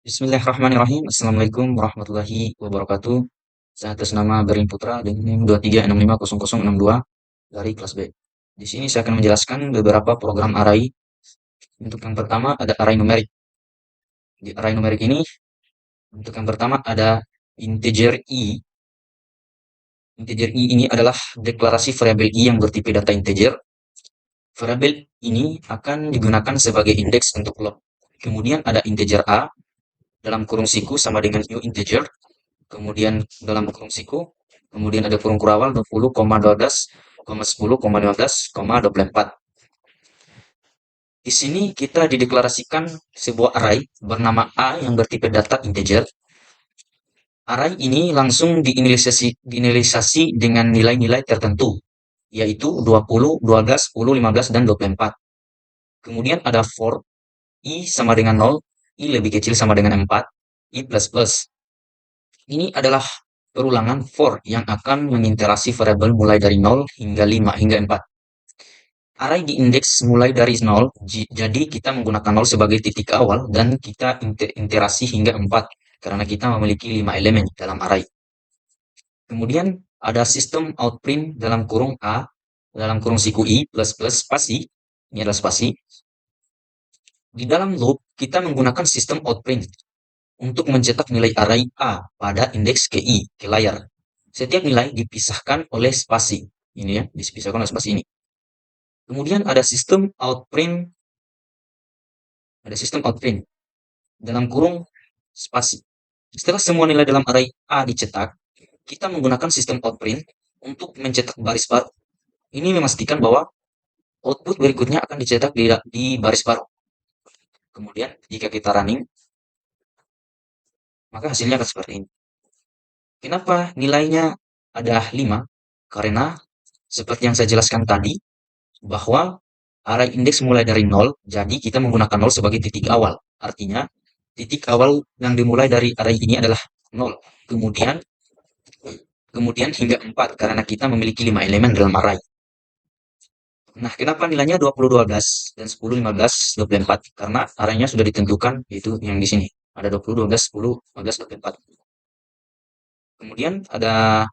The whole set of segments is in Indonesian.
Bismillahirrahmanirrahim. Assalamualaikum warahmatullahi wabarakatuh. Saya atas nama Berin Putra dengan NIM 23650062 dari kelas B. Di sini saya akan menjelaskan beberapa program array. Untuk yang pertama ada array numerik. Di array numerik ini, untuk yang pertama ada integer i. Integer i ini adalah deklarasi variabel i yang bertipe data integer. Variabel ini akan digunakan sebagai indeks untuk log. Kemudian ada integer a dalam kurung siku sama dengan new integer. Kemudian dalam kurung siku, kemudian ada kurung kurawal 20,12,10,15,24. Di sini kita dideklarasikan sebuah array bernama A yang bertipe data integer. Array ini langsung diinisialisasi dengan nilai-nilai tertentu, yaitu 20, 12, 10, 15, dan 24. Kemudian ada for i sama dengan 0, i lebih kecil sama dengan 4, i plus plus. Ini adalah perulangan for yang akan mengiterasi variabel mulai dari 0 hingga 5 hingga 4. Array diindeks mulai dari 0, jadi kita menggunakan 0 sebagai titik awal dan kita iterasi hingga 4 karena kita memiliki 5 elemen dalam array. Kemudian ada sistem outprint dalam kurung A, dalam kurung siku i plus plus spasi, ini adalah spasi. Di dalam loop, kita menggunakan sistem outprint untuk mencetak nilai array A pada indeks ke i, ke layar. Setiap nilai dipisahkan oleh spasi. Ini ya, dipisahkan oleh spasi ini. Kemudian ada sistem outprint dalam kurung spasi. Setelah semua nilai dalam array A dicetak, kita menggunakan sistem outprint untuk mencetak baris baru. Ini memastikan bahwa output berikutnya akan dicetak di baris baru. Kemudian jika kita running, maka hasilnya akan seperti ini. Kenapa nilainya ada 5? Karena seperti yang saya jelaskan tadi, bahwa array indeks mulai dari 0, jadi kita menggunakan 0 sebagai titik awal. Artinya, titik awal yang dimulai dari array ini adalah 0. Kemudian hingga 4, karena kita memiliki 5 elemen dalam array. Nah, kenapa nilainya 20, 12, dan 10, 15, 24? Karena arraynya sudah ditentukan, yaitu yang di sini. Ada 20, 12, 10, 15, 24. Kemudian ada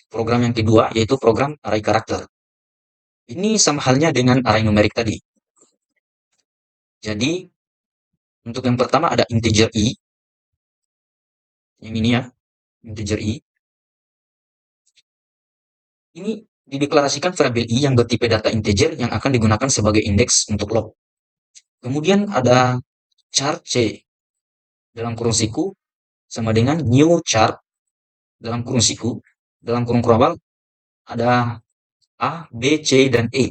program yang kedua, yaitu program array karakter. Ini sama halnya dengan array numerik tadi. Jadi, untuk yang pertama ada integer i. Yang ini ya, integer i. Ini dideklarasikan variabel i yang bertipe data integer yang akan digunakan sebagai indeks untuk log. Kemudian ada char c dalam kurung siku sama dengan new char dalam kurung siku. Dalam kurung kurawal ada A, B, C, dan E.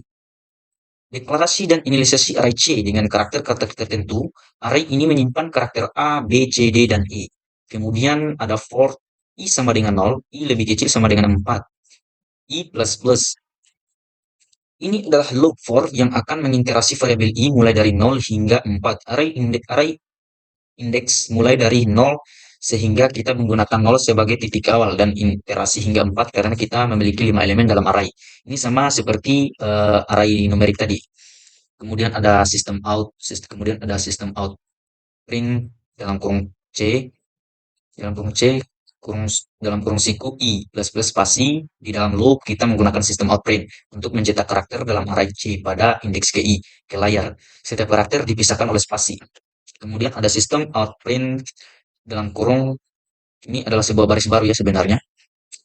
Deklarasi dan inisialisasi array C dengan karakter-karakter tertentu. Array ini menyimpan karakter A, B, C, D, dan E. Kemudian ada for i sama dengan 0, i lebih kecil sama dengan 4, i plus plus. Ini adalah loop for yang akan mengiterasi variabel i mulai dari 0 hingga 4. Array indeks mulai dari 0 sehingga kita menggunakan 0 sebagai titik awal dan iterasi hingga 4 karena kita memiliki 5 elemen dalam array. Ini sama seperti array numerik tadi. Kemudian ada kemudian ada sistem out print dalam kurung C, dalam kurung siku i plus plus spasi. Di dalam loop kita menggunakan sistem outprint untuk mencetak karakter dalam array C pada indeks ke i, ke layar. Setiap karakter dipisahkan oleh spasi. Kemudian ada sistem outprint dalam kurung, ini adalah sebuah baris baru ya sebenarnya.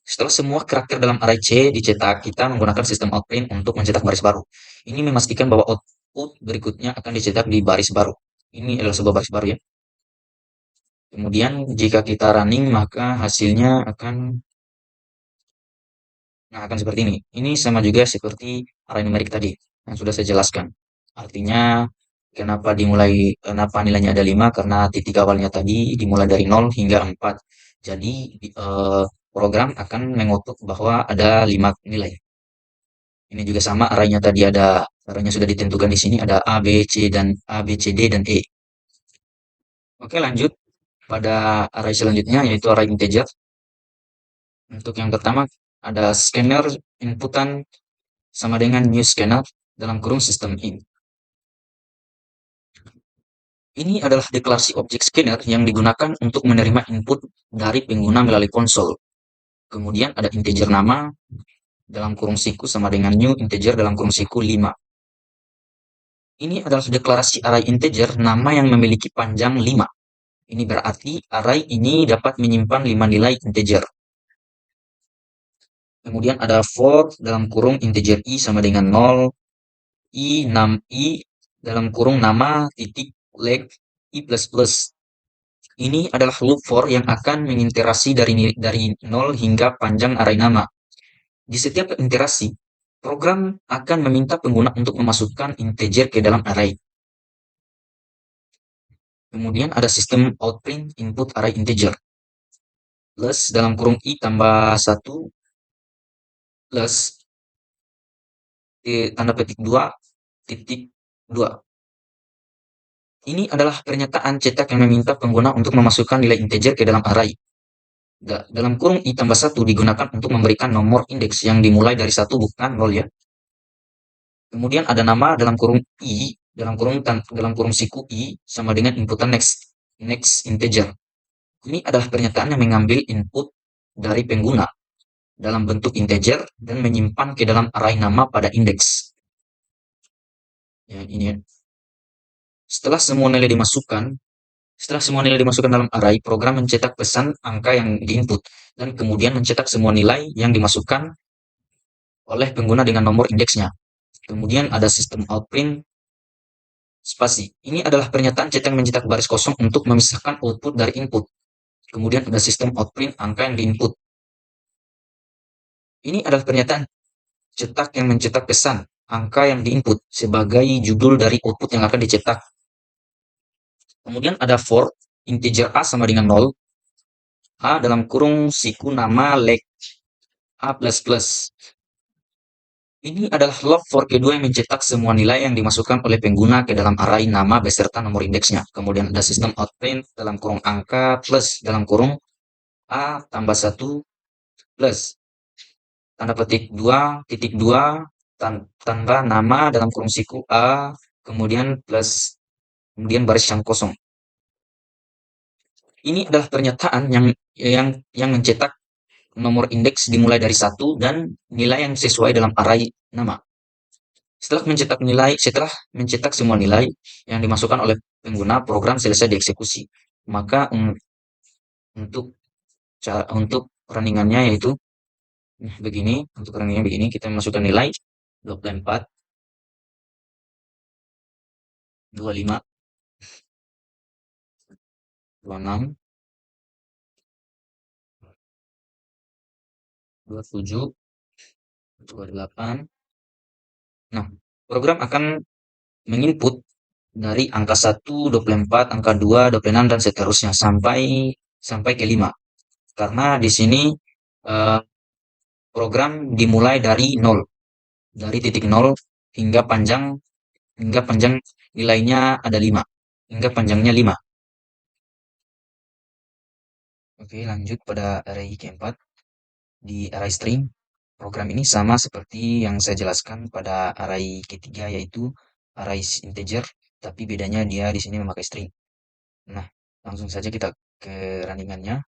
Setelah semua karakter dalam array C dicetak, kita menggunakan sistem outprint untuk mencetak baris baru. Ini memastikan bahwa output berikutnya akan dicetak di baris baru. Ini adalah sebuah baris baru ya. Kemudian jika kita running maka hasilnya akan seperti ini. Ini sama juga seperti array numerik tadi yang sudah saya jelaskan. Artinya kenapa nilainya ada 5? Karena titik awalnya tadi dimulai dari 0 hingga 4. Jadi program akan mengoutput bahwa ada 5 nilai. Ini juga sama arraynya tadi arraynya sudah ditentukan di sini ada A, B, C, D, dan E. Oke, lanjut pada array selanjutnya yaitu array integer. Untuk yang pertama ada scanner inputan sama dengan new scanner dalam kurung system in. Ini adalah deklarasi objek scanner yang digunakan untuk menerima input dari pengguna melalui konsol. Kemudian ada integer nama dalam kurung siku sama dengan new integer dalam kurung siku 5. Ini adalah deklarasi array integer nama yang memiliki panjang 5. Ini berarti array ini dapat menyimpan 5 nilai integer. Kemudian ada for dalam kurung integer i sama dengan 0, i dalam kurung nama titik leg i plus plus. Ini adalah loop for yang akan mengiterasi dari 0 hingga panjang array nama. Di setiap iterasi, program akan meminta pengguna untuk memasukkan integer ke dalam array. Kemudian ada sistem outprint input array integer. Plus dalam kurung i tambah 1 plus tanda petik 2 titik 2. Ini adalah pernyataan cetak yang meminta pengguna untuk memasukkan nilai integer ke dalam array. Dalam kurung i tambah 1 digunakan untuk memberikan nomor indeks yang dimulai dari 1 bukan 0 ya. Kemudian ada nama dalam kurung i, dalam kurung siku i sama dengan inputan next integer. Ini adalah pernyataan yang mengambil input dari pengguna dalam bentuk integer dan menyimpan ke dalam array nama pada indeks. Ya, ini ya. Setelah semua nilai dimasukkan dalam array, program mencetak pesan angka yang diinput dan kemudian mencetak semua nilai yang dimasukkan oleh pengguna dengan nomor indeksnya. Kemudian ada sistem outprint spasi. Ini adalah pernyataan cetak mencetak baris kosong untuk memisahkan output dari input. Kemudian ada sistem outprint angka yang diinput. Ini adalah pernyataan cetak yang mencetak pesan angka yang diinput sebagai judul dari output yang akan dicetak. Kemudian ada for integer a sama dengan 0, a dalam kurung siku nama leg a plus plus. Ini adalah log for kedua yang mencetak semua nilai yang dimasukkan oleh pengguna ke dalam array nama beserta nomor indeksnya. Kemudian ada sistem outprint dalam kurung angka plus dalam kurung a tambah 1 plus tanda petik 2 titik 2 tanda nama dalam kurung siku a kemudian plus kemudian baris yang kosong. Ini adalah pernyataan yang mencetak nomor indeks dimulai dari 1 dan nilai yang sesuai dalam array nama. Setelah mencetak semua nilai yang dimasukkan oleh pengguna, program selesai dieksekusi. Maka untuk runningannya yaitu begini, untuk runningnya begini, kita masukkan nilai 24, 25, 26, 27, 28. Nah, program akan menginput dari angka 1, 24, angka 2, 26, dan seterusnya sampai ke 5. Karena di sini program dimulai dari 0. Dari titik 0 hingga panjang nilainya ada 5. Hingga panjangnya 5. Oke, lanjut pada array keempat. Di array string, program ini sama seperti yang saya jelaskan pada array ketiga, yaitu array integer, tapi bedanya dia di sini memakai string. Nah, langsung saja kita ke runningannya.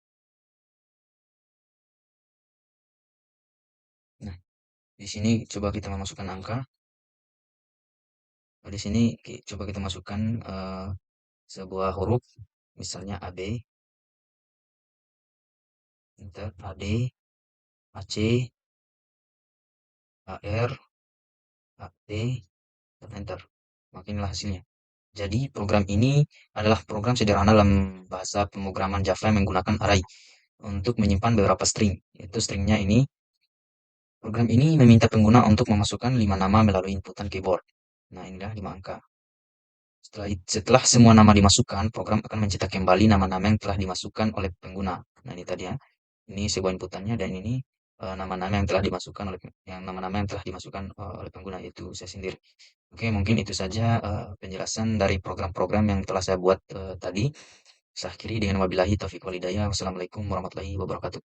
Nah, di sini coba kita memasukkan angka. Di sini coba kita masukkan sebuah huruf, misalnya AB, enter, AD, AC, AR, AD, dan enter. Makinlah hasilnya. Jadi program ini adalah program sederhana dalam bahasa pemrograman Java yang menggunakan array untuk menyimpan beberapa string. Yaitu stringnya ini. Program ini meminta pengguna untuk memasukkan 5 nama melalui inputan keyboard. Nah, inilah 5 angka. Setelah semua nama dimasukkan, program akan mencetak kembali nama-nama yang telah dimasukkan oleh pengguna. Nah, ini tadi ya. Ini sebuah inputannya dan ini nama-nama yang telah dimasukkan oleh pengguna, yaitu saya sendiri. Oke, mungkin itu saja penjelasan dari program-program yang telah saya buat tadi. Saya akhiri dengan wabillahi taufiq walhidayah. Wassalamualaikum warahmatullahi wabarakatuh.